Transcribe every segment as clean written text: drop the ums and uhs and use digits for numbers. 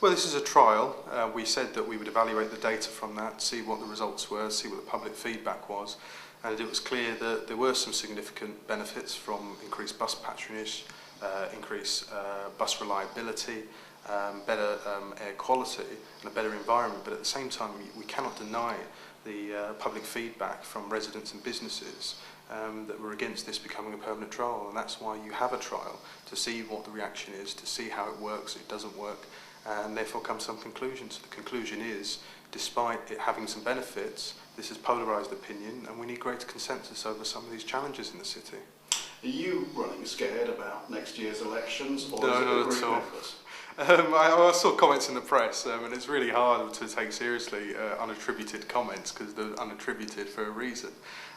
Well, this is a trial. We said that we would evaluate the data from that, see what the results were, see what the public feedback was, and it was clear that there were some significant benefits from increased bus patronage, increased bus reliability, better air quality and a better environment, but at the same time we cannot deny the public feedback from residents and businesses that were against this becoming a permanent trial, and that's why you have a trial, to see what the reaction is, to see how it works, it doesn't work, and therefore come to some conclusions. So the conclusion is, despite it having some benefits, this is polarised opinion and we need greater consensus over some of these challenges in the city. Are you running scared about next year's elections, or No, is it not the group at all. members? I saw comments in the press, and it's really hard to take seriously unattributed comments because they're unattributed for a reason.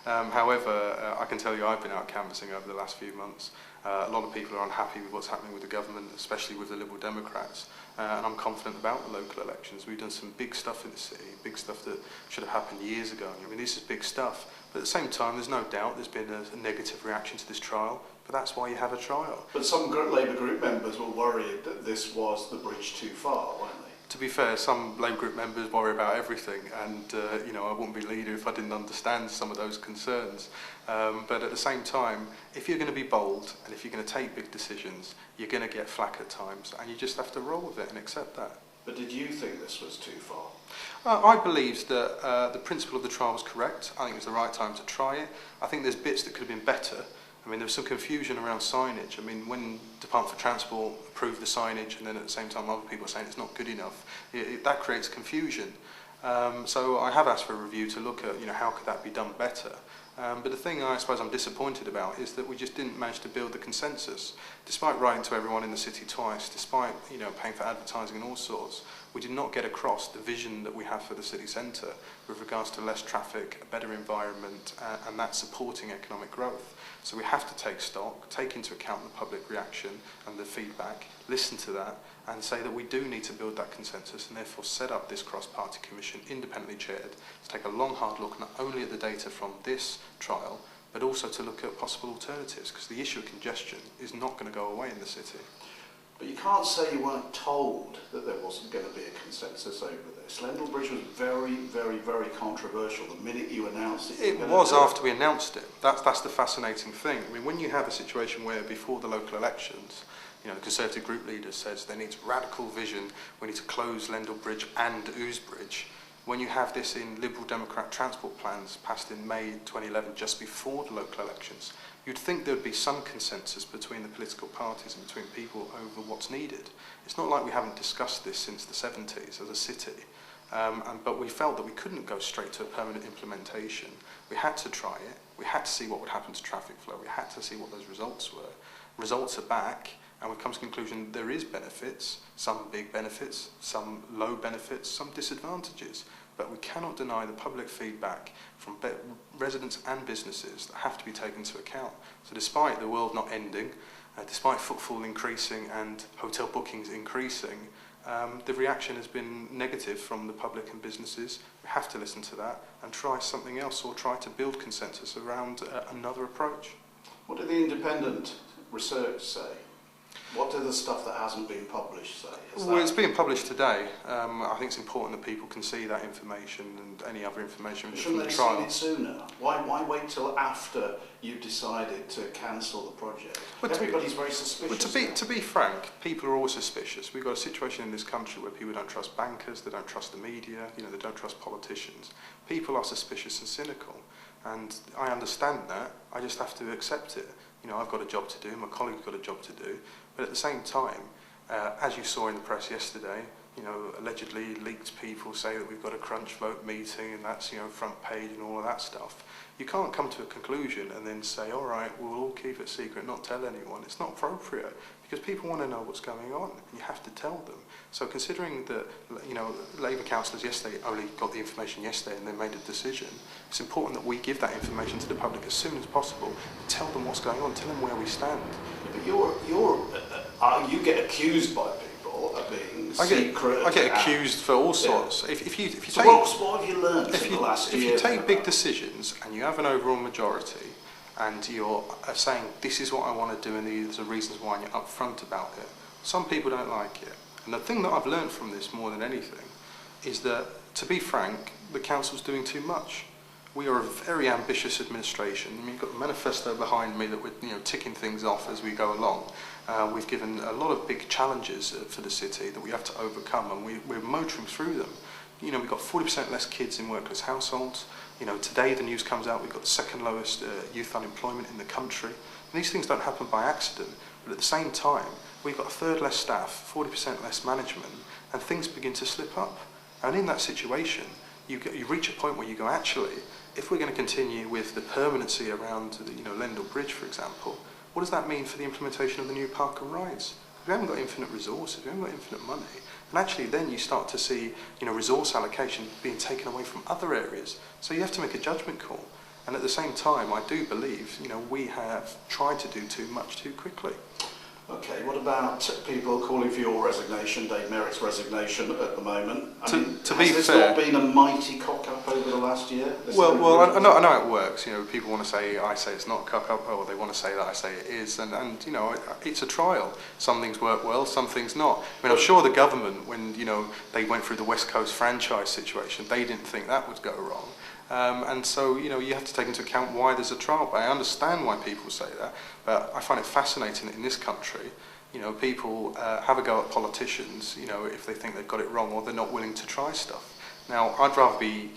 However, I can tell you I've been out canvassing over the last few months. A lot of people are unhappy with what's happening with the government, especially with the Liberal Democrats, and I'm confident about the local elections. We've done some big stuff in the city, big stuff that should have happened years ago. I mean, this is big stuff, but at the same time, there's no doubt there's been a negative reaction to this trial, but that's why you have a trial. But some Labour group members were worried that this was the bridge too far, weren't they? To be fair, some Labour group members worry about everything, and you know, I wouldn't be leader if I didn't understand some of those concerns. But at the same time, if you're going to be bold and if you're going to take big decisions, you're going to get flack at times, and you just have to roll with it and accept that. But did you think this was too far? I believed that the principle of the trial was correct. I think it was the right time to try it. I think there's bits that could have been better. I mean, there was some confusion around signage. I mean, when Department for Transport approved the signage and then at the same time other people are saying it's not good enough, that creates confusion. So I have asked for a review to look at, you know, how could that be done better. But the thing I suppose I'm disappointed about is that we just didn't manage to build the consensus. Despite writing to everyone in the city twice, despite, you know, paying for advertising and all sorts, we did not get across the vision that we have for the city centre with regards to less traffic, a better environment, and that supporting economic growth. So we have to take stock, take into account the public reaction and the feedback, listen to that, and say that we do need to build that consensus and therefore set up this cross-party commission, independently chaired, to take a long, hard look not only at the data from this trial, but also to look at possible alternatives, because the issue of congestion is not going to go away in the city. But you can't say you weren't told that there wasn't going to be a consensus over this. Lendal Bridge was very, very, very controversial the minute you announced it. It was after we announced it. That's the fascinating thing. I mean, when you have a situation where before the local elections, you know, the Conservative group leader says there needs radical vision, we need to close Lendal Bridge and Ouse Bridge. When you have this in Liberal Democrat transport plans passed in May 2011, just before the local elections, you'd think there would be some consensus between the political parties and between people over what's needed. It's not like we haven't discussed this since the 70s as a city, but we felt that we couldn't go straight to a permanent implementation. We had to try it. We had to see what would happen to traffic flow. We had to see what those results were. Results are back, and we've come to the conclusion there is benefits, some big benefits, some low benefits, some disadvantages. But we cannot deny the public feedback from residents and businesses that have to be taken into account. So despite the world not ending, despite footfall increasing and hotel bookings increasing, the reaction has been negative from the public and businesses. We have to listen to that and try something else, or try to build consensus around another approach. What did the independent research say? What did the stuff that hasn't been published say? Well, it's being published today. I think it's important that people can see that information and any other information from the trial. Shouldn't they seen it sooner? Why wait till after you decided to cancel the project? Well, everybody's very suspicious. Well, to be frank, people are always suspicious. We've got a situation in this country where people don't trust bankers, they don't trust the media, you know, they don't trust politicians. People are suspicious and cynical, and I understand that. I just have to accept it. You know, I've got a job to do, my colleague's got a job to do, but at the same time, as you saw in the press yesterday, you know, allegedly leaked people say that we've got a crunch vote meeting and that's, you know, front page and all of that stuff. You can't come to a conclusion and then say, all right, we'll all keep it secret, not tell anyone. It's not appropriate, because people want to know what's going on, and you have to tell them. So considering that, you know, Labour councillors yesterday only got the information yesterday and then made a decision, it's important that we give that information to the public as soon as possible, and tell them what's going on, tell them where we stand. But you get accused by people of being secret. I get accused for all sorts. Yeah. If you so take, what have you learned in the last year? If you take big decisions and you have an overall majority, and you're saying this is what I want to do and these are reasons why, and you're upfront about it, some people don't like it. And the thing that I've learned from this more than anything is that, to be frank, the council's doing too much. We are a very ambitious administration. I mean, you've got the manifesto behind me that we're ticking things off as we go along. We've given a lot of big challenges for the city that we have to overcome, and we're motoring through them. We've got 40% less kids in workless households. Today the news comes out, we've got the second lowest youth unemployment in the country. And these things don't happen by accident, but at the same time, we've got a third less staff, 40% less management, and things begin to slip up. And in that situation, you reach a point where you go, actually, if we're going to continue with the permanency around Lendal Bridge, for example, what does that mean for the implementation of the new park and rides? We haven't got infinite resources, we haven't got infinite money. And actually then you start to see resource allocation being taken away from other areas. So you have to make a judgment call. And at the same time, I do believe we have tried to do too much too quickly. Okay, what about people calling for your resignation, Dave Merritt's resignation at the moment? Has this not been a mighty cock-up over the last year? Well, I know how it works. People want to say, I say it's not a cock-up, or they want to say that I say it is. And it's a trial. Some things work well, some things not. I mean, I'm sure the government, when, they went through the West Coast franchise situation, they didn't think that would go wrong. And so, you have to take into account why there's a trial. But I understand why people say that. But I find it fascinating that in this country, people have a go at politicians, if they think they've got it wrong or they're not willing to try stuff. Now, I'd rather be,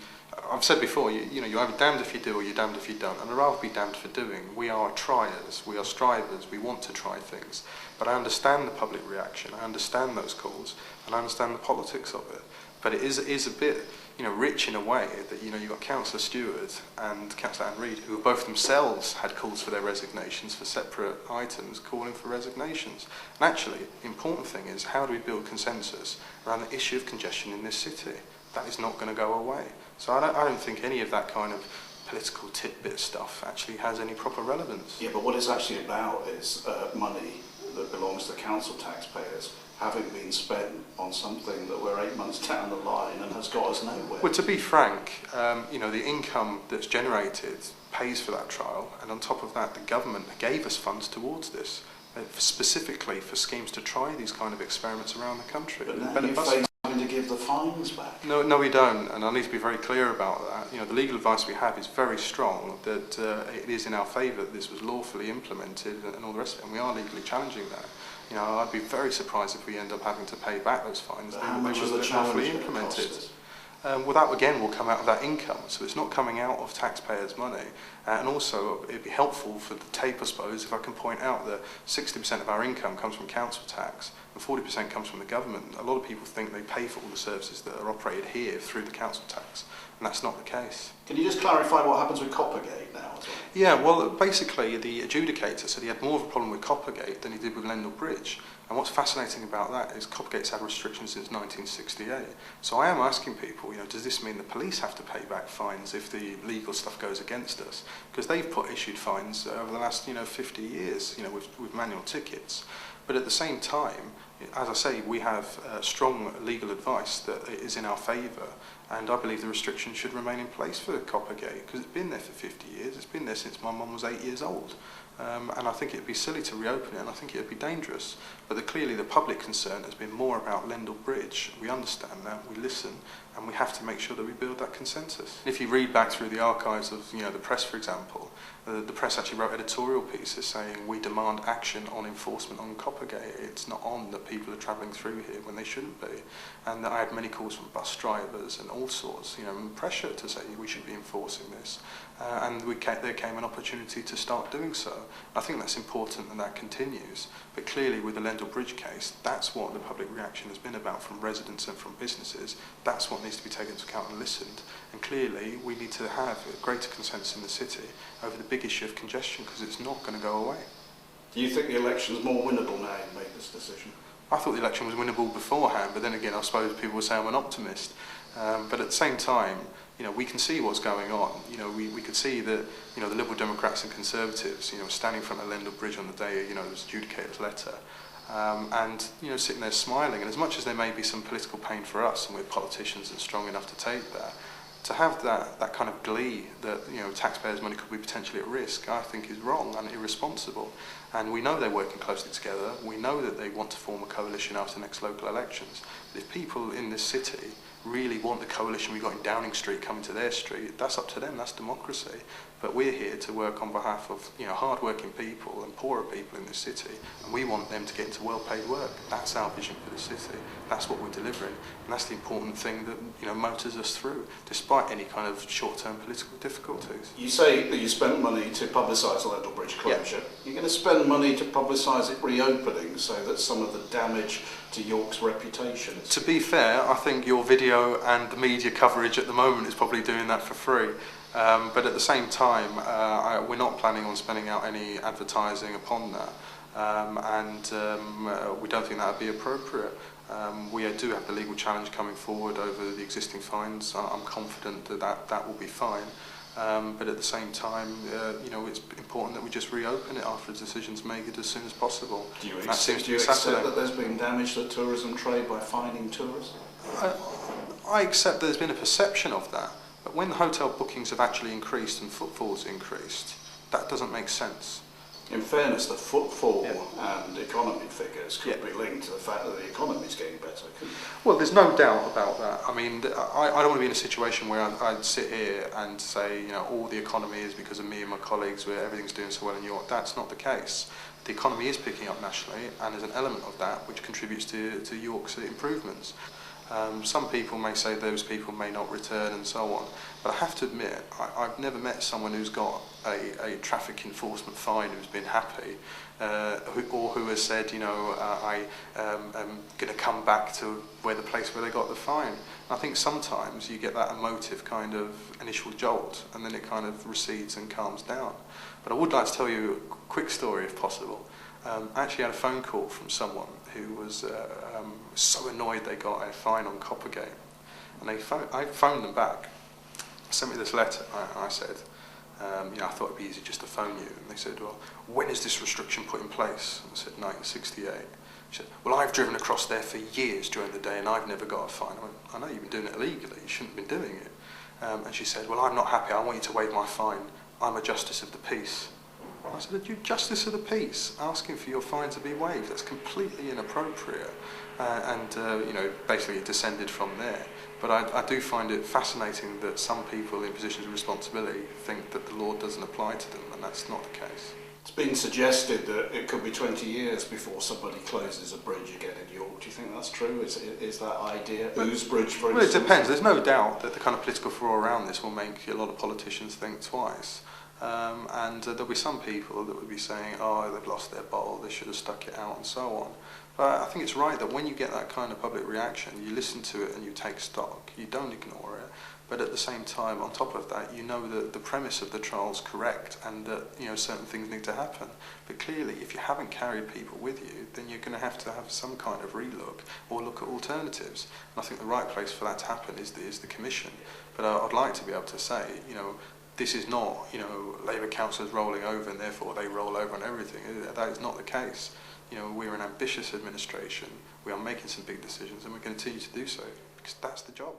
I've said before, you're either damned if you do or you're damned if you don't. And I'd rather be damned for doing. We are triers, we are strivers, we want to try things. But I understand the public reaction, I understand those calls, and I understand the politics of it. But it is a bit, rich in a way that, you've got Councillor Stewart and Councillor Anne Reid, who both themselves had calls for their resignations for separate items, calling for resignations. And actually, the important thing is, how do we build consensus around the issue of congestion in this city? That is not going to go away. So I don't think any of that kind of political tidbit stuff actually has any proper relevance. Yeah, but what it's actually about is money that belongs to council taxpayers having been spent on something that we're 8 months down the line and has got us nowhere. Well, to be frank, the income that's generated pays for that trial, and on top of that, the government gave us funds towards this, specifically for schemes to try these kind of experiments around the country. But now you face having to give the fines back. No, we don't, and I need to be very clear about that. The legal advice we have is very strong that it is in our favour that this was lawfully implemented and all the rest of it, and we are legally challenging that. I'd be very surprised if we end up having to pay back those fines. How much is the challenge implemented? Well, that again will come out of that income, so it's not coming out of taxpayers' money. And also, it'd be helpful for the tape, I suppose, if I can point out that 60% of our income comes from council tax and 40% comes from the government. A lot of people think they pay for all the services that are operated here through the council tax, and that's not the case. Can you just clarify what happens with Coppergate now as well? Yeah, well, basically the adjudicator said he had more of a problem with Coppergate than he did with Lendal Bridge. And what's fascinating about that is Coppergate's had restrictions since 1968. So I am asking people, does this mean the police have to pay back fines if the legal stuff goes against us? Because they've issued fines over the last 50 years, with manual tickets. But at the same time, as I say, we have strong legal advice that is in our favour, and I believe the restrictions should remain in place for Coppergate, because it's been there for 50 years, it's been there since my mum was 8 years old. And I think it'd be silly to reopen it, and I think it'd be dangerous. But clearly the public concern has been more about Lendal Bridge. We understand that, we listen, and we have to make sure that we build that consensus. If you read back through the archives of the press, for example, the press actually wrote editorial pieces saying we demand action on enforcement on Coppergate. It's not on that people are travelling through here when they shouldn't be. And I had many calls from bus drivers and all sorts, and pressure to say we should be enforcing this. And there came an opportunity to start doing so. I think that's important and that continues. But clearly with the Lendal Bridge case, that's what the public reaction has been about from residents and from businesses. That's what needs to be taken into account and listened. And clearly we need to have a greater consensus in the city over the big issue of congestion, because it's not going to go away. Do you think the election is more winnable now you've made this decision? I thought the election was winnable beforehand, but then again I suppose people will say I'm an optimist. But at the same time, we can see what's going on. We could see that, the Liberal Democrats and Conservatives, standing in front of Lendal Bridge on the day, there was adjudicator's letter, and, sitting there smiling. And as much as there may be some political pain for us, and we're politicians and strong enough to take that, to have that kind of glee that, taxpayers' money could be potentially at risk, I think is wrong and irresponsible. And we know they're working closely together. We know that they want to form a coalition after the next local elections. But if people in this city really want the coalition we got in Downing Street coming to their street, that's up to them, that's democracy. But we're here to work on behalf of hard-working people and poorer people in this city, and we want them to get into well-paid work. That's our vision for the city. That's what we're delivering, and that's the important thing that motors us through, despite any kind of short-term political difficulties. You say that you spent money to publicise the Lendal Bridge closure. Yeah. You're going to spend money to publicise it reopening so that some of the damage to York's reputation is... To be fair, I think your video and the media coverage at the moment is probably doing that for free. But at the same time, we're not planning on spending out any advertising upon that, we don't think that would be appropriate. We do have the legal challenge coming forward over the existing fines. I'm confident that will be fine. But at the same time, it's important that we just reopen it after the decision's made as soon as possible. Do you accept that there's been damage to the tourism trade by fining tourists? I accept there's been a perception of that. But when the hotel bookings have actually increased and footfall's increased, that doesn't make sense. In fairness, the footfall and economy figures could be linked to the fact that the economy's getting better, couldn't it? Well, there's no doubt about that. I mean, I don't want to be in a situation where I'd sit here and say, all the economy is because of me and my colleagues, where everything's doing so well in York. That's not the case. The economy is picking up nationally, and there's an element of that which contributes to York's improvements. Some people may say those people may not return and so on, but I have to admit, I've never met someone who's got a traffic enforcement fine who's been happy, or who has said, I am going to come back to the place where they got the fine. I think sometimes you get that emotive kind of initial jolt, and then it kind of recedes and calms down. But I would like to tell you a quick story, if possible. I actually had a phone call from someone who was so annoyed they got a fine on Coppergate. And I phoned them back, sent me this letter. I said, I thought it'd be easy just to phone you. And they said, well, when is this restriction put in place? I said, 1968. She said, well, I've driven across there for years during the day and I've never got a fine. I went, I know you've been doing it illegally, you shouldn't have been doing it. And she said, well, I'm not happy, I want you to waive my fine. I'm a justice of the peace. I said, you justice of the peace, asking for your fine to be waived? That's completely inappropriate. Basically it descended from there. But I do find it fascinating that some people in positions of responsibility think that the law doesn't apply to them, and that's not the case. It's been suggested that it could be 20 years before somebody closes a bridge again in York. Do you think that's true? Is that idea? Ouse Bridge, for instance? Well, it depends. There's no doubt that the kind of political furore around this will make a lot of politicians think twice. There'll be some people that would be saying, oh, they've lost their bowl, they should have stuck it out, and so on. But I think it's right that when you get that kind of public reaction, you listen to it and you take stock. You don't ignore it. But at the same time, on top of that, you know that the premise of the trial's correct and that certain things need to happen. But clearly, if you haven't carried people with you, then you're going to have some kind of relook or look at alternatives. And I think the right place for that to happen is the Commission. But I'd like to be able to say, this is not, Labour councillors rolling over and therefore they roll over on everything. That is not the case. We're an ambitious administration. We are making some big decisions and we continue to do so because that's the job.